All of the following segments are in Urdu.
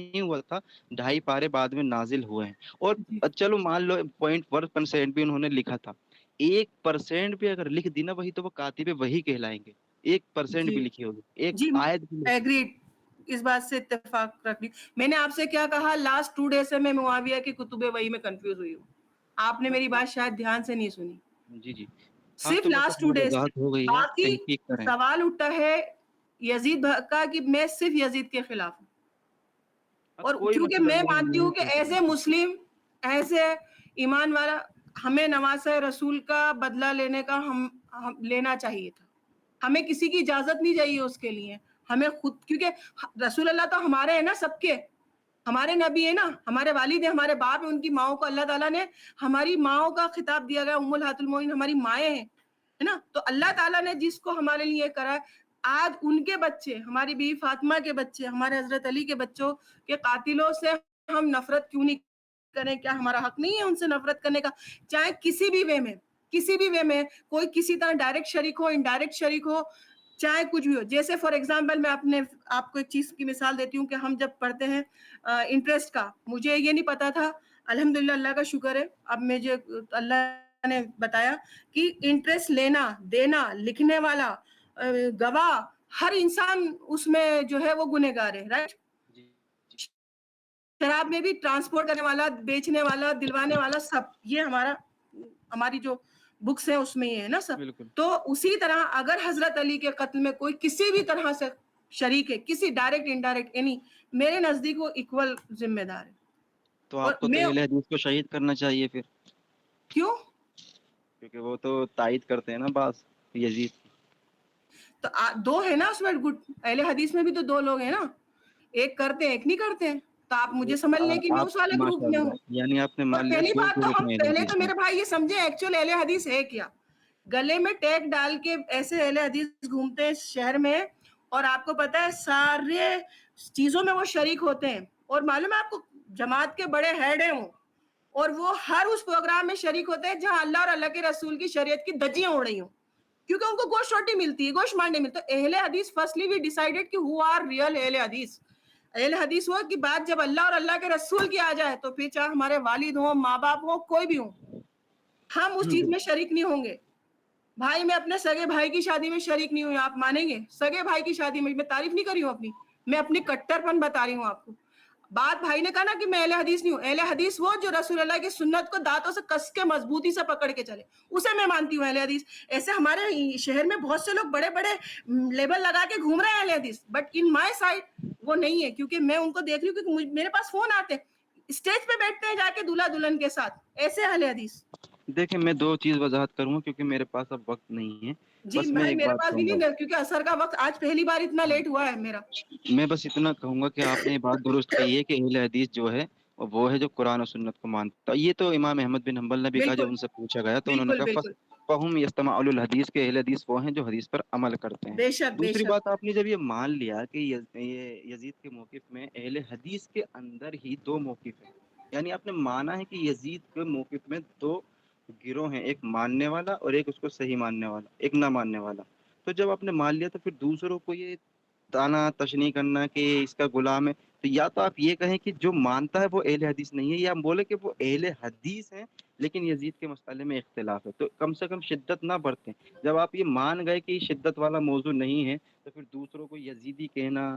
نہیں ہوا تھا، 2.5 پارے بعد میں نازل ہوئے ہیں. اور جی چلو مان لو 0.1% بھی انہوں نے لکھا تھا، 1% بھی اگر لکھ دی نا وہی، تو وہ کاتب وہی کہلائیں گے. 1% بھی جی لکھی ہوگی، ایک جی آیت بھی لکھی. ایگریڈ، اس بات سے اتفاق رکھ لی. میں نے آپ سے کیا کہا، لاسٹ 2 ڈے سے میں معاویہ کی کتب وحی میں کنفیوز ہوئی ہوں. آپ نے بس میری بات شاید دھیان سے نہیں سنی. جی جی. ہاں صرف تو وہ تو لاسٹ ٹو خیر ڈیز سے. وضاحت ہو گئی ہے، باقی تحقیق کریں. سوال اٹھتا ہے یزید کا کہ میں صرف یزید کے خلاف ہوں. اور کوئی کیونکہ مسئلہ میں نہیں ہے، مانتی نہیں ہوں کہ کہہ ایز اے سکتے. مسلم، ایز اے ایمان والا، ہمیں نواسہ رسول کا بدلہ لینے کا ہم لینا چاہیے تھا. ہمیں کسی کی اجازت نہیں چاہیے اس کے لیے. ہمیں خود، کیونکہ رسول اللہ تو ہمارے ہیں نا، سب کے ہمارے نبی ہے نا، ہمارے والد ہیں، ہمارے باپ ہیں، ان کی ماؤں کو اللہ تعالیٰ نے، ہماری ماؤں کا خطاب دیا گیا، امہات المومنین ہماری مائیں ہیں، ہے نا. تو اللہ تعالیٰ نے جس کو ہمارے لیے کرا ہے، آج ان کے بچے، ہماری بیوی فاطمہ کے بچے، ہمارے حضرت علی کے بچوں کے قاتلوں سے ہم نفرت کیوں نہیں کریں؟ کیا ہمارا حق نہیں ہے ان سے نفرت کرنے کا؟ چاہے کسی بھی وے میں، کسی بھی وے میں، کوئی کسی طرح ڈائریکٹ شریک ہو، انڈائریکٹ شریک ہو، چاہے کچھ بھی ہو. جیسے فار ایگزامپل میں آپ کو ایک چیز کی مثال دیتی ہوں کہ ہم جب پڑھتے ہیں انٹرسٹ کا، مجھے یہ نہیں پتا تھا، الحمدللہ اللہ کا شکر ہے، اب مجھے اللہ نے بتایا کہ انٹرسٹ لینا، دینا، لکھنے والا، گواہ، ہر انسان اس میں جو ہے وہ گنہگار ہے. رائٹ؟ جی جی شراب میں بھی ٹرانسپورٹ کرنے والا، بیچنے والا، دلوانے والا، سب یہ ہماری جو بکس ہیں اس میں یہ ہے نا سب. بالکل. تو اسی طرح اگر حضرت علی کے قتل میں کوئی کسی بھی طرح سے شریک ہے، کسی ڈائریکٹ انڈائریکٹ، یعنی میرے نزدیک وہ ایکول ذمہ دار ہے. تو اور آپ کو تو میں اہل حدیث کو شہید کرنا چاہیے پھر، کیوں؟ کیونکہ وہ تو تائید کرتے ہیں نا بعض یزید. تو دو ہے نا اس میں گٹ، اہل حدیث میں بھی تو 2 لوگ ہیں نا، ایک کرتے ہیں ایک نہیں کرتے ہیں. تو آپ مجھے سمجھ لیں کہ میں آپ اس والے گروپ ماشاء میں اللہ، ہوں. یعنی آپ نے اور مان لیا پہلی 2 بات تو گروپ ہم میں اہل پہلے حدیث تو ہیں. میرے بھائی یہ سمجھے ایکچوئل اہل حدیث ہے کیا. گلے میں ٹیگ ڈال کے ایسے اہل حدیث گھومتے ہیں شہر میں، اور آپ کو پتا ہے سارے چیزوں میں وہ شریک ہوتے ہیں. اور معلوم ہے آپ کو، جماعت کے بڑے ہیڈ ہیں وہ، اور وہ ہر اس پروگرام میں شریک ہوتے ہیں جہاں اللہ اور اللہ کے رسول کی شریعت کی دھجیاں اڑ رہی ہوں، کیونکہ ان کو گوشت روٹی ملتی ہے، گوشت مانڈے ملتا ہے. اہل حدیث فرسٹلی وی ڈیسائیڈڈ کہ ہو آر ریئل اہل حدیث. اہل حدیث ہو کی بات جب اللہ اور اللہ کے رسول کی آ جائے تو پھر چاہے ہمارے والد ہوں، ماں باپ ہوں، کوئی بھی ہوں، ہم اس چیز میں شریک نہیں ہوں گے. بھائی میں اپنے سگے بھائی کی شادی میں شریک نہیں ہوں، آپ مانیں گے؟ سگے بھائی کی شادی میں تعریف نہیں کری ہوں اپنی، میں اپنی کٹر پن بتا رہی ہوں آپ کو. بات بھائی نے کہا نا کہ میں اہل حدیث نہیں ہوں. اہل حدیث وہ جو رسول اللہ کی سنت کو دانتوں سے کس کے مضبوطی سے پکڑ کے چلے، اسے میں مانتی ہوں اہل حدیث. ایسے ہمارے شہر میں بہت سے لوگ بڑے بڑے لیبل لگا کے گھوم رہے ہیں اہل حدیث، بٹ ان مائی سائڈ وہ نہیں ہے، کیونکہ میں ان کو دیکھ رہی ہوں، کیونکہ میرے پاس فون آتے ہیں، اسٹیج پہ بیٹھتے ہیں جا کے دلہا دلہن کے ساتھ، ایسے اہل حدیث. دیکھیں میں 2 چیز وضاحت کروں گا کیونکہ میرے پاس اب وقت نہیں ہے. جی بس میں بھائی ایک میرے بات پاس بھی کہوں گا، نہیں ہے، کیونکہ اثر کا وقت آج پہلی بار اتنا لیٹ ہوا ہے میرا. میں بس اتنا کہوں گا کہ آپ نے یہ بات درست کہی ہے کہ اہل حدیث جو ہے وہ ہے جو قرآن و سنت کو مانتا ہے. یہ تو امام احمد بن حنبل نے بھی کہا، جب بالکل ان سے پوچھا گیا تو انہوں نے بالکل کہا بالکل. فہم یستمع الحدیث کے اہل حدیث وہ ہیں جو حدیث پر عمل کرتے ہیں. بے شک بے دوسری شک. بات، آپ نے جب یہ مان لیا کہ یہ یزید کے موقف میں اہل حدیث کے اندر ہی 2 موقف ہیں، یعنی آپ نے مانا ہے کہ یزید کے موقف میں 2 گروہ ہیں، ایک ماننے والا اور ایک اس کو صحیح ماننے والا، ایک نہ ماننے والا. تو جب آپ نے مان لیا تو پھر دوسروں کو یہ تانا تشنیع کرنا کہ اس کا غلام ہے، تو یا تو آپ یہ کہیں کہ جو مانتا ہے وہ اہل حدیث نہیں ہے، یا ہم بولے کہ وہ اہل حدیث ہیں لیکن یزید کے مسئلے میں اختلاف ہے. تو کم سے کم شدت نہ برتیں. جب آپ یہ مان گئے کہ شدت والا موضوع نہیں ہے تو پھر دوسروں کو یزیدی کہنا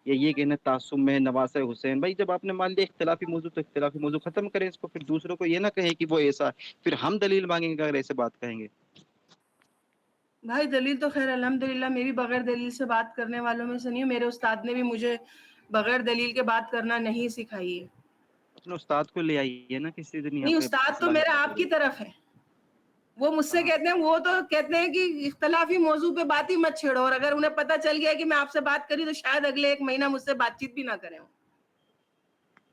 یا یہ کہنا تعصب میں نواسہ حسین. بھائی جب آپ نے مان لیا اختلافی موضوع تو اختلافی موضوع ختم کریں اس کو، پھر دوسروں کو یہ نہ کہیں کہ وہ ایسا، پھر ہم دلیل مانگیں گے اگر ایسے بات کہیں گے. بھائی دلیل تو خیر الحمدللہ میں بھی بغیر دلیل سے بات کرنے والوں میں سے نہیں ہوں. میرے استاد نے بھی مجھے بغیر دلیل کے بات کرنا نہیں سکھائی ہے. اپنے استاد کو لے آئیے نا کسی دن یہاں نہیں، پہ استاد تو اصلاح میرا بات آپ ہوگی. کی طرف ہے. وہ مجھ سے کہاں؟ کہتے ہیں، وہ تو کہتے ہیں کہ اختلافی موضوع پہ بات ہی مت چھیڑو، اور اگر انہیں پتہ چل گیا کہ میں آپ سے بات کری تو شاید اگلے 1 مہینہ مجھ سے بات چیت بھی نہ کریں. نہیں،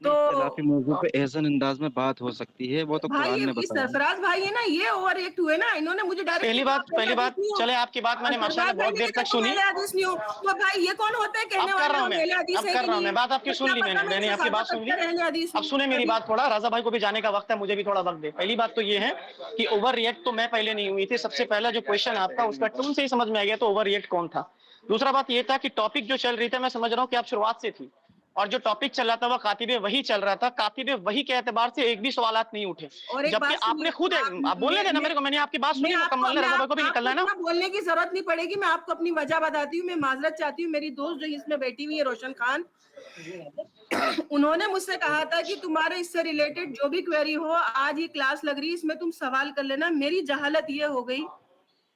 تو اختلافی موضوع پہ احسن انداز میں بات ہو سکتی ہے، وہ تو بھائی قرآن نے یہ بتایا. سرفراز بھائی ہے نا، یہ اوور ایکٹ ہوئے نا، انہوں نے مجھے ڈائریکٹ پہلی بات چلے آپ کی بات میں نے ماشاءاللہ سرفراز بھائی بہت نے دیر کہا تک تم سنی. اہل حدیث نہیں ہو. تو بھائی یہ کون ہوتے ہیں کہنے اب کر والے رہا ہوں لوگ میں اہل حدیث اب ہیں کر کہ رہا ہوں نہیں میں ہے؟ بات آپ کی تو سن کیا لی میں پتا نے میں نے سے آپ کی زیادہ بات سن لی. کٹر اہل حدیث اب ہوں. سنیں میری ابھی بات تھوڑا، رضا بھائی کو بھی جانے کا وقت ہے، مجھے بھی تھوڑا وقت دے. پہلی بات تو یہ ہے کہ اوور ریئیکٹ تو میں پہلے نہیں ہوئی تھی. سب سے پہلا جو کویشچن آپ کا اس کا ٹون سے ہی سمجھ میں آ گیا تو اوور ریئیکٹ کون تھا. دوسرا بات یہ تھا کہ ٹاپک جو چل رہی تھا میں سمجھ رہا ہوں کہ آپ شروعات سے تھی، اور جو ٹاپک چل رہا تھا وہ کاتب وحی چل رہا تھا. کاتب وحی کے اعتبار سے ایک بھی سوالات نہیں اٹھے, جبکہ آپ نے خود آپ بولنے دینا میرے کو, میں نے آپ کی بات سنی مکمل, رضا بھائی کو بھی نکلنا ہے نا. بولنے کی ضرورت نہیں پڑے گی, میں آپ کو اپنی وجہ بتاتی ہوں. میں معذرت چاہتی ہوں, میری دوست جو اس میں بیٹھی ہوئی ہے روشن خان, انہوں نے مجھ سے کہا تھا کہ تمہارے اس سے ریلیٹڈ جو بھی کوئری ہو, آج یہ کلاس لگ رہی ہے, اس میں تم سوال کر لینا. میری جہالت یہ ہو گئی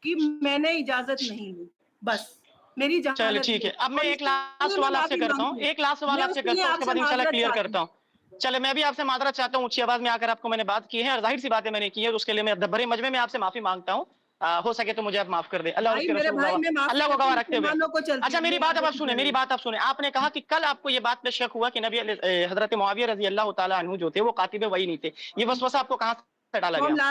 کہ میں نے اجازت نہیں لی, بس میری جہالت. چلو ٹھیک ہے, اب میں ایک لاسٹ سوال آپ سے کرتا ہوں, ایک لاسٹ سوال آپ سے کرتا ہوں, اس کے بعد انشاءاللہ کلیئر کرتا ہوں. چلے میں بھی آپ سے معذرت چاہتا ہوں, اونچی آواز میں آ کر آپ کو میں نے بات کی ہے, اور ظاہر سی باتیں میں نے کی ہے, اس کے لیے میں بڑے مجمع میں آپ سے معافی مانگتا ہوں. ہو سکے تو مجھے آپ معاف کر دیں, اللہ اور اس کے رسول اللہ کو گواہ رکھتے ہوئے. اچھا میری بات اب آپ سنیں, میری بات آپ سنیں. آپ نے کہا کہ کل آپ کو یہ بات پہ شک ہوا کہ نبی حضرت معاویہ رضی اللہ تعالیٰ عنہ جو تھے وہ کاتب وحی نہیں تھے. یہ وسوسہ آپ کو کہاں سے ڈالا گیا؟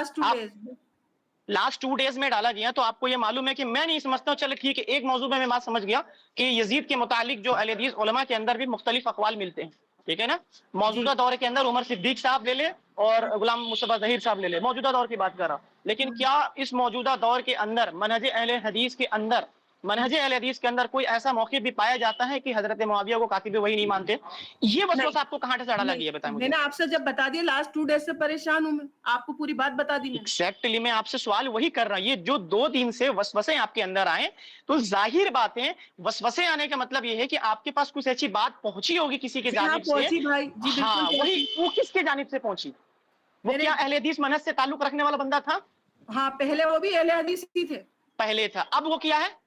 لاسٹ 2 ڈیز میں ڈالا گیا. تو آپ کو یہ معلوم ہے کہ میں نہیں سمجھتا ہوں. چلے ٹھیک ہے, ایک موضوع میں بات سمجھ گیا کہ یزید کے متعلق جو اہل حدیث علماء کے اندر بھی مختلف اقوال ملتے ہیں, ٹھیک ہے نا. موجودہ دور کے اندر عمر صدیق صاحب لے لے اور غلام مصطفیٰ ظہیر صاحب لے لے, موجودہ دور کی بات کر رہا ہوں. لیکن کیا اس موجودہ دور کے اندر منہج اہل حدیث کے اندر کوئی ایسا موقف بھی پایا جاتا ہے کہ حضرت معاویہ کو کاتب وحی نہیں مانتے؟ یہ وسوسہ آپ کو کہاں سے ڈالا گیا, بتائیں مجھے. میں نے آپ سے جب بتا دیا, لاسٹ 2 ڈیز سے پریشان ہوں میں, آپ کو پوری بات بتا دی. ایگزیکٹلی میں آپ سے سوال وہی کر رہا ہوں, یہ جو 2 دن سے وسوسے آپ کے اندر آئے, تو ظاہر بات ہے وسوسے آنے کا مطلب یہ ہے کہ آپ کے پاس کچھ ایسی بات پہنچی ہوگی کسی کی جانب سے. ہاں وہی, وہ کس کے جانب سے پہنچی؟ وہ کیا اہل حدیث منہج سے تعلق رکھنے والا بندہ تھا؟ ہاں پہلے وہ بھی اہل حدیث ہی تھے, پہلے تھا. اب وہ کیا ہے؟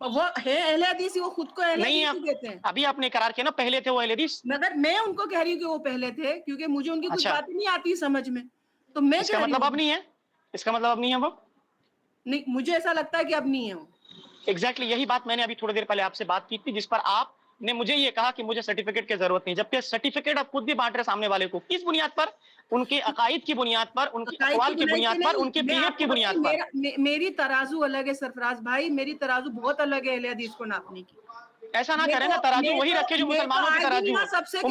وہ ہے اہل حدیث, وہ خود کو اہل حدیث ہی کہتے ہیں. ابھی آپ نے قرار کیا نا پہلے تھے وہ اہل حدیث, مگر میں ان کو کہہ رہی ہوں کہ وہ پہلے تھے, کیونکہ مجھے ان کی کچھ باتیں نہیں آتی سمجھ میں, تو میں اس کا مطلب اب نہیں ہے, اس کا مطلب اب نہیں ہے وہ نہیں, مجھے ایسا لگتا ہے کہ اب نہیں ہے وہ. ایگزیکٹلی یہی بات میں نے ابھی تھوڑی دیر پہلے آپ سے بات کی تھی, جس پر آپ نے مجھے یہ کہا کہ مجھے سرٹیفکیٹ کی ضرورت نہیں, جبکہ سرٹیفکیٹ آپ خود بھی بانٹ رہے سامنے والے کو. کس بنیاد پر؟ ان کے عقائد کی بنیاد پر, ان کی اقوال کی بنیاد پر, ان کے بہیو کی بنیاد پر. میری ترازو الگ ہے سرفراز بھائی, میری ترازو بہت الگ ہے اہل حدیث کو ناپنے کی. ایسا نہ کریں نا, ترازو وہی رکھے جو مسلمانوں کی ترازو ہو.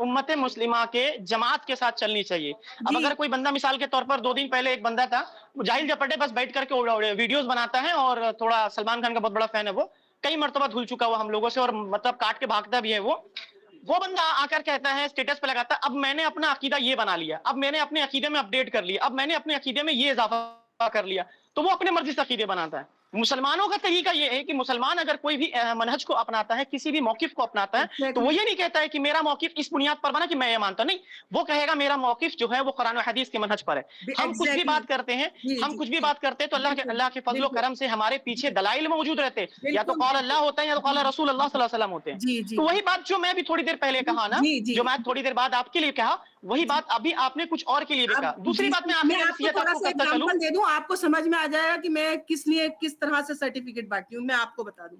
امت مسلمہ کے جماعت کے ساتھ چلنی چاہیے. اب اگر کوئی بندہ مثال کے طور پر 2 دن پہلے ایک بندہ تھا, جاہل جپٹے بس بیٹھ کر کے ویڈیوز بناتا ہے, اور تھوڑا سلمان خان کا بہت بڑا فین ہے, وہ کئی مرتبہ دھل چکا ہوا ہم لوگوں سے, اور مطلب کاٹ کے بھاگتا بھی ہے. وہ بندہ آ کر کہتا ہے, اسٹیٹس پہ لگاتا ہے, اب میں نے اپنا عقیدہ یہ بنا لیا, اب میں نے اپنے عقیدے میں اپڈیٹ کر لیا, اب میں نے اپنے عقیدے میں یہ اضافہ کر لیا. تو وہ اپنے مرضی سے عقیدے بناتا ہے. مسلمانوں کا طریقہ یہ ہے کہ مسلمان اگر کوئی بھی منہج کو اپناتا ہے, کسی بھی موقف کو اپناتا ہے, تو وہ یہ نہیں کہتا ہے کہ میرا موقف اس بنیاد پر بنا کہ میں یہ مانتا ہوں. نہیں, وہ کہے گا میرا موقف جو ہے وہ قرآن و حدیث کے منہج پر ہے. ہم کچھ بھی بات کرتے ہیں, تو اللہ کے فضل و کرم سے ہمارے پیچھے دلائل موجود رہتے ہیں, یا تو قال اللہ ہوتا ہے یا تو قال رسول اللہ صلی اللہ علیہ وسلم ہوتے ہیں. تو وہی بات جو میں بھی تھوڑی دیر پہلے کہا نا, جو میں تھوڑی دیر بعد آپ کے لیے کہا, وہی بات ابھی آپ نے کچھ اور کے لیے بھی کہا. دوسری بات میں ایگزامپل دے دوں, آپ کو سمجھ میں آ جائے گا کہ میں کس لیے کس طرح سے سرٹیفکیٹ بانٹتی ہوں. میں آپ کو بتا دوں,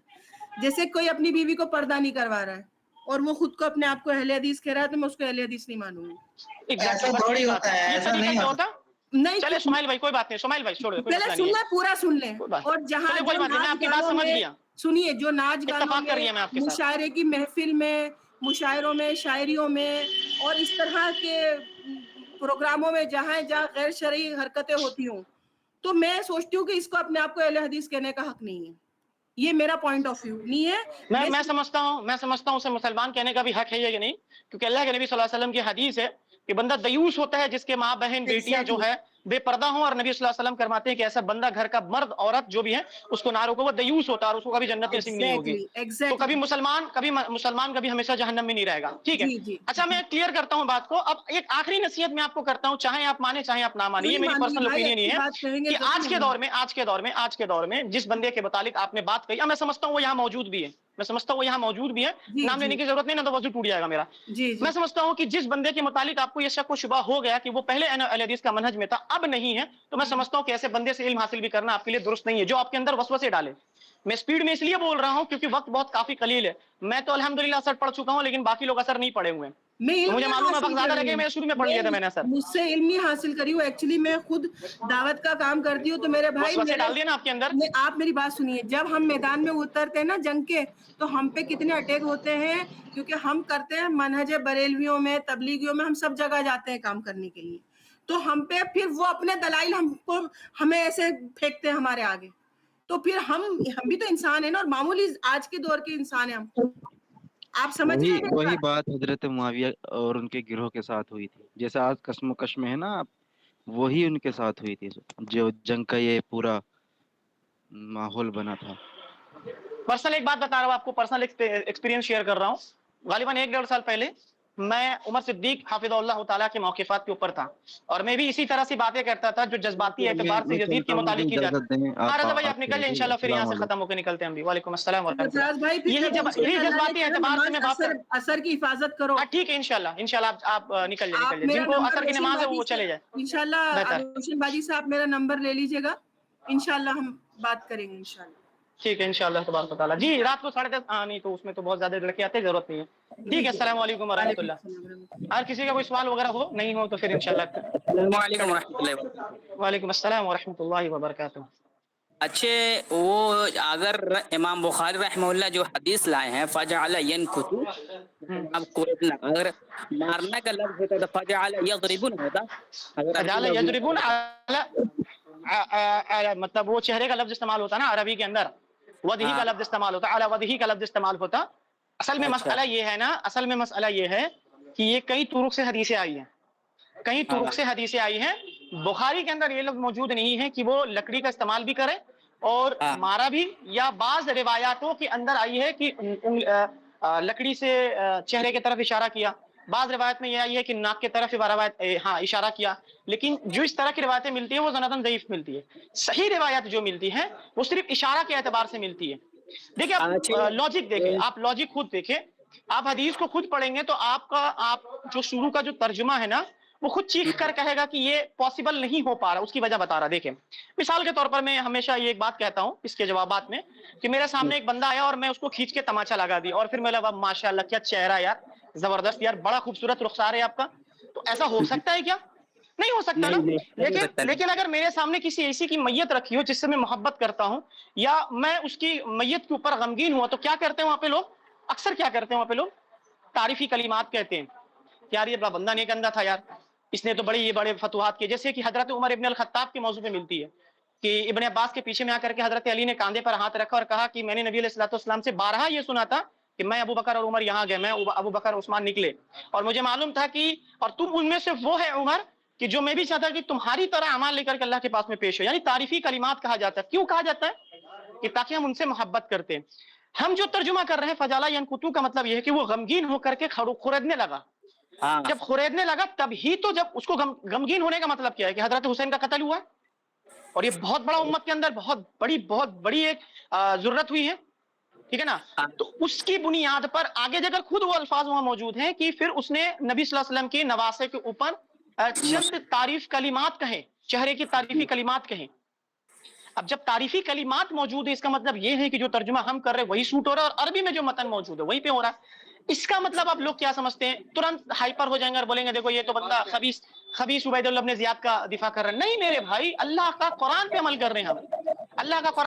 جیسے کوئی اپنی بیوی کو پردہ نہیں کروا رہا ہے اور وہ خود کو اپنے آپ کو اہل حدیث کہہ رہا ہے, تو میں اس کو اہل حدیث نہیں مانوں گی. ایسا تھوڑی ہوتا ہے, ایسا نہیں ہوتا. نہیں چلے سمائل بھائی کوئی بات نہیں, سمائل بھائی چھوڑو, پہلے سن لیں, پورا سن لیں. اور جہاں سنیے, جو ناچ گانوں میں, مشاعرے کی محفل میں, مشاعروں میں, شاعریوں میں, اور اس طرح کے پروگراموں میں جہاں غیر شرعی حرکتیں ہوتی ہوں, تو میں سوچتی ہوں کہ اس کو اپنے آپ کو اہل حدیث کہنے کا حق نہیں ہے. یہ میرا پوائنٹ آف ویو نہیں ہے. میں سمجھتا ہوں اسے مسلمان کہنے کا بھی حق ہے یا نہیں, کیونکہ اللہ کے نبی صلی اللہ علیہ وسلم کی حدیث ہے کہ بندہ دیوس ہوتا ہے جس کے ماں بہن بیٹیاں جو ہے بے پردہ ہوں, اور نبی صلی اللہ علیہ وسلم فرماتے ہیں کہ ایسا بندہ گھر کا مرد عورت جو بھی ہے اس کو نہ روکو, وہ دیوس ہوتا ہے اور اس کو کبھی جنت نصیب نہیں ہوگی. تو کبھی مسلمان کبھی ہمیشہ جہنم میں نہیں رہے گا. ٹھیک ہے, اچھا میں کلیئر کرتا ہوں بات کو. اب ایک آخری نصیحت میں آپ کو کرتا ہوں, چاہے آپ مانیں چاہے آپ نہ مانیں, یہ میری پرسنل اوپینین ہی ہے کہ آج کے دور میں جس بندے کے متعلق آپ نے بات کہی, میں سمجھتا ہوں وہ یہاں موجود بھی ہے, نام لینے کی ضرورت نہیں, نہ تو وضو ٹوٹ جائے گا میرا. میں سمجھتا ہوں کہ جس بندے کے متعلق آپ کو یہ شک و شبہ ہو گیا کہ وہ پہلے اہل حدیث کا منہج میں تھا, اب نہیں ہے, تو میں سمجھتا ہوں کہ ایسے بندے سے علم حاصل بھی کرنا آپ کے لیے درست نہیں ہے, جو آپ کے اندر وسوسے ڈالے. میں سپیڈ میں اس لیے بول رہا ہوں کیونکہ وقت بہت کافی قلیل ہے. میں تو الحمدللہ اثر پڑھ چکا ہوں, لیکن باقی لوگ اثر نہیں پڑے ہوئے ہیں. مجھے معلوم ہے وقت زیادہ لگے, میں شروع میں پڑھ لیا تھا میں نے اثر. مجھ سے علم نہیں حاصل کری ہوں, ایکچولی میں خود دعوت کا کام کرتی ہوں. تو میرے بھائی وسوسے ڈال دیے نا آپ کے اندر. آپ میری بات سنیے, جب ہم میدان میں اترتے ہیں نا جنگ کے, تو ہم پہ کتنے اٹیک ہوتے ہیں, کیونکہ ہم کرتے ہیں منہج بریلویوں میں, تبلیغیوں میں, ہم سب جگہ جاتے ہیں کام کرنے کے لیے. تو ہم پہ پھر وہ اپنے دلائل ہمیں ایسے پھینکتے ہیں ہمارے آگے. تو پھر ہم بھی تو انسان ہیں نا, اور معمولی آج کے دور کے انسان ہیں ہم. آپ سمجھ رہے ہیں میری وہی بات؟ بات حضرت معاویہ اور ان کے گروہ کے ساتھ ہوئی تھی، جیسا آج کشم و کش میں ہے نا، وہی ان کے ساتھ ہوئی تھی، جو جنگ کا یہ پورا ماحول بنا تھا۔ پرسنل ایک بات بتا رہا ہوں آپ کو، پرسنل ایکسپیرینس شیئر کر رہا ہوں۔ غالباً 1-1.5 سال پہلے میں عمر صدیق حافظ اللہ تعالیٰ کے موقفات کے اوپر تھا، اور میں بھی اسی طرح سے باتیں کرتا تھا جو جذباتی اعتبار سے میں یزید کے چلتا ہوں، مجھے متعلق کی اجازت جاتی۔ دیں، ہاں آپ رضا بھائی آپ بات نکل کریں جائیں، گے۔ انشاءاللہ پھر یہاں السلام سے علیکم۔ ختم ہو کے نکلتے ہیں ہم بھی۔ وعلیکم السلام ورحمۃ اللہ۔ فراز بھائی پھر یہی کبھی انشاءاللہ اللہ نے جذباتی کرم اعتبار سے نماز میں بات کر، اثر کی حفاظت کرو۔ ہاں ٹھیک ہے انشاءاللہ آپ نکل جائیں، آپ نکل جائیں، میرا جن کو نمبر اثر کی روشن نماز ہے بازی وہ سے چلے جائیں، انشاءاللہ بہتر۔ روشن بازی سے آپ میرا نمبر لے لیجیے گا، انشاءاللہ ہم بات کریں گے انشاءاللہ۔ ٹھیک ہے انشاءاللہ تبارک و تعالیٰ۔ جی رات کو 10:30، ہاں نہیں تو اس میں تو بہت زیادہ لڑکے آتے، ضرورت نہیں ہے۔ ٹھیک ہے، السلام علیکم ورحمۃ وعلیکم اللہ۔ السلام ورحمۃ اللہ۔ ہر کسی کا کوئی سوال وغیرہ ہو، نہیں ہو تو پھر انشاءاللہ۔ السلام علیکم ورحمۃ اللہ وبرکاتہ۔ وعلیکم السلام ورحمۃ اللہ وبرکاتہ۔ اچھے وہ اگر امام بخاری رحمہ اللہ جو حدیث لائے ہیں فجعل ینکث، آپ کو اگر مارنا کا لفظ ہوتا تو فجعل یضربون ہوتا، اگر عربی فجعل لفظ یضربون مطلب وہ چہرے کا لفظ استعمال ہوتا نا عربی کے اندر، وجہی کا لفظ استعمال ہوتا، اعلی وجہی کا لفظ استعمال ہوتا۔ اصل میں اچھا مسئلہ یہ ہے نا، اصل میں مسئلہ یہ ہے کہ یہ کئی طرق سے حدیثیں آئی ہیں، کئی طرق سے حدیثیں آئی ہیں۔ بخاری کے اندر یہ لفظ موجود نہیں ہے کہ وہ لکڑی کا استعمال بھی کرے اور مارا بھی، یا بعض روایاتوں کے اندر آئی ہے کہ لکڑی سے چہرے کی طرف اشارہ کیا، بعض روایت میں یہ آئی ہے کہ ناک کی طرف اشارہ کیا، لیکن جو اس طرح کی روایتیں ملتی ہیں وہ زناتن ضعیف ملتی ہے۔ صحیح روایت جو ملتی ہے وہ صرف اشارہ کے اعتبار سے ملتی ہے۔ دیکھیں آپ لاجک دیکھیں، آپ لاجک خود دیکھیں، آپ حدیث کو خود پڑھیں گے تو آپ جو شروع کا جو ترجمہ ہے نا وہ خود چیخ کر کہے گا کہ یہ پاسبل نہیں ہو پا رہا، اس کی وجہ بتا رہا۔ دیکھیں مثال کے طور پر میں ہمیشہ یہ ایک بات کہتا ہوں اس کے جوابات میں کہ میرے سامنے ایک بندہ آیا اور میں اس کو کھینچ کے تماچا لگا دی، اور پھر میں لگا ماشاء اللہ کیا چہرہ یار، زبردست یار، بڑا خوبصورت رخسار ہے آپ کا، تو ایسا ہو سکتا ہے کیا؟ نہیں ہو سکتا نا۔ لیکن اگر میرے سامنے کسی ایسی کی میت رکھی ہو جس سے میں محبت کرتا ہوں، یا میں اس کی میت کے اوپر غمگین ہوا، تو کیا کرتے ہیں وہاں پہ لوگ؟ اکثر کیا کرتے ہیں وہاں پہ لوگ؟ تعریفی کلمات کہتے ہیں، یار یہ بندہ نیک بندہ تھا یار، اس نے تو یہ بڑے فتوحات کیے، جیسے کہ حضرت عمر ابن الخطاب کے موضوع پہ ملتی ہے کہ ابن عباس کے پیچھے میں آ کر کے حضرت علی نے کاندھے پر ہاتھ رکھا اور کہا کہ میں نے نبی علیہ الصلوۃ والسلام سے بارہا یہ سنا تھا کہ میں ابو بکر اور عمر یہاں گئے، میں ابو بکر عثمان نکلے، اور مجھے معلوم تھا کہ اور تم ان میں سے وہ ہے عمر کہ جو میں بھی چاہتا کہ تمہاری طرح اعمال لے کر کے اللہ کے پاس میں پیش ہو۔ یعنی تعریفی کلمات کہا جاتا ہے۔ کیوں کہا جاتا ہے؟ کہ تاکہ ہم ان سے محبت کرتے ہیں۔ ہم جو ترجمہ کر رہے ہیں فجالا ینکتو کا مطلب یہ ہے کہ وہ غمگین ہو کر کے خریدنے لگا۔ جب خریدنے لگا تب ہی تو، جب اس کو غمگین ہونے کا مطلب کیا ہے کہ حضرت حسین کا قتل ہوا ہے اور یہ بہت بڑا امت کے اندر بہت بڑی ایک ضرورت ہوئی ہے، ٹھیک ہے نا؟ تو اس کی بنیاد پر آگے جا کر خود وہ الفاظ وہاں موجود ہیں کہ پھر اس نے نبی صلی اللہ علیہ وسلم کے نواسے کے اوپر چند تعریف کلمات کہیں، چہرے کی تعریفی کلمات کہیں۔ اب جب تعریفی کلمات موجود ہے اس کا مطلب یہ ہے کہ جو ترجمہ ہم کر رہے ہیں وہی سوٹ ہو رہا ہے، اور عربی میں جو متن موجود ہے وہی پہ ہو رہا ہے۔ اس کا مطلب آپ لوگ کیا سمجھتے ہیں؟ ترنت ہائپر ہو جائیں گے اور بولیں گے دیکھو یہ تو بندہ خبیث عبید اللہ بن زیاد کا دفاع کر رہا ہے۔ نہیں میرے بھائی، اللہ کا قرآن پہ عمل کر رہے ہیں ہم، اللہ کا قرآن